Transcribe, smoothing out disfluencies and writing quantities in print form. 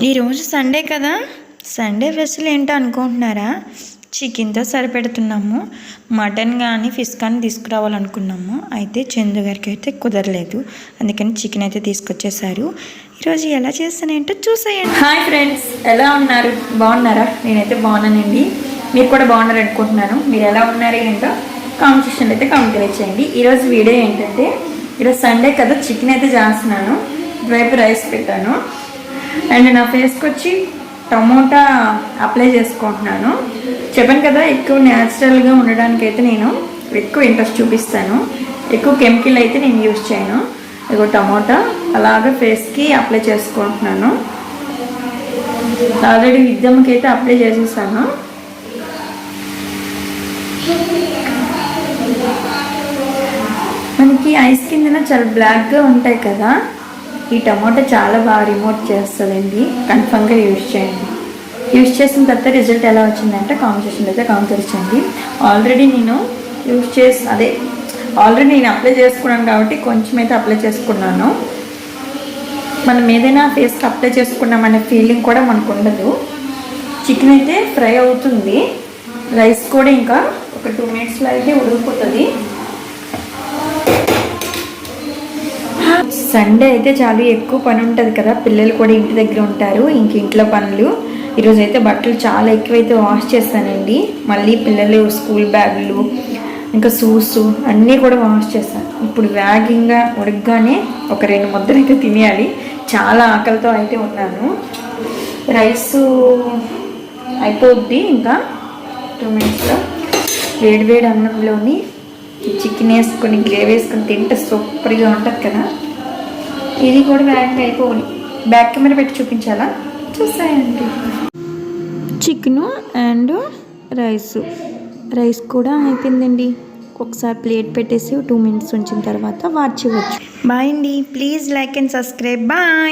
ఈరోజు సండే కదా, Sunday special ఏంటో అనుకుంటున్నారా? చికెన్తో సరిపెడుతున్నాము. మటన్ కానీ ఫిష్ కానీ తీసుకురావాలనుకున్నాము. అయితే చందు గారికి అయితే కుదరలేదు, అందుకని చికెన్ అయితే తీసుకొచ్చేసారు. ఈరోజు ఎలా చేస్తానేంటో చూసేయండి. హాయ్ ఫ్రెండ్స్, ఎలా ఉన్నారు? బాగున్నారా? నేనైతే బాగున్నానండి. మీరు కూడా బాగున్నారు అనుకుంటున్నాను. మీరు ఎలా ఉన్నారు ఏంటో కామెంట్ సెక్షన్లో అయితే కామెంట్ చేయండి. ఈరోజు వీడియో ఏంటంటే, ఈరోజు సండే కదా, చికెన్ అయితే చేస్తున్నాను. ఇటువైపు రైస్ పెట్టాను. అండ్ నా ఫేస్కి వచ్చి టమోటా అప్లై చేసుకుంటున్నాను. చెప్పాను కదా, ఎక్కువ న్యాచురల్గా ఉండడానికి అయితే నేను ఎక్కువ ఇంట్రెస్ట్ చూపిస్తాను. ఎక్కువ కెమికల్ అయితే నేను యూజ్ చేయను. ఇదిగో టమోటా అలాగే ఫేస్కి అప్లై చేసుకుంటున్నాను. ఆల్రెడీ విద్యమ్మకి అయితే అప్లై చేసేసాను. మనకి ఐస్ కింద చాలా బ్లాక్గా ఉంటాయి కదా, ఈ టమాటా చాలా బాగా రిమూవ్ చేస్తుందండి. కన్ఫర్మ్గా యూజ్ చేయండి. యూజ్ చేసిన తర్వాత రిజల్ట్ ఎలా వచ్చిందంటే కామెంట్ సెక్షన్లో అయితే కామెంట్ చేయండి. ఆల్రెడీ నేను అప్లై చేసుకున్నాను కాబట్టి కొంచెం అయితే అప్లై చేసుకున్నాను. మనం ఏదైనా ఫేస్కి అప్లై చేసుకున్నామనే ఫీలింగ్ కూడా మనకు ఉండదు. చికెన్ అయితే ఫ్రై అవుతుంది. రైస్ కూడా ఇంకా ఒక 2 minutesలో అయితే ఉడికిపోతుంది. సండే అయితే చాలా ఎక్కువ పని ఉంటుంది కదా, పిల్లలు కూడా ఇంటి దగ్గర ఉంటారు. ఇంక ఇంట్లో పనులు ఈరోజు అయితే బట్టలు చాలా ఎక్కువైతే వాష్ చేస్తానండి. మళ్ళీ పిల్లలు స్కూల్ బ్యాగులు ఇంకా షూస్ అన్నీ కూడా వాష్ చేస్తాను. ఇప్పుడు వేగంగా ఉడకగానే ఒక 2 ముద్దలు అయితే తినేయాలి. చాలా ఆకలితో అయితే ఉన్నాను. రైస్ అయిపోద్ది ఇంకా 2 minutesలో. వేడి అన్నంలోని చికెన్ వేసుకొని గ్రేవీ వేసుకొని తింటే సూపర్గా ఉంటుంది కదా. ఇది కూడా వేగంగా అయిపోవాలి. బ్యాక్ కెమెరా పెట్టి చూపించాలా? చూసాయండి. చికెను అండ్ రైస్ కూడా అయిపోయిందండి. ఒకసారి ప్లేట్ పెట్టేసి 2 minutes ఉంచిన తర్వాత వాచ్ చేయవచ్చు. బాయ్ అండి. Please like and subscribe. Bye.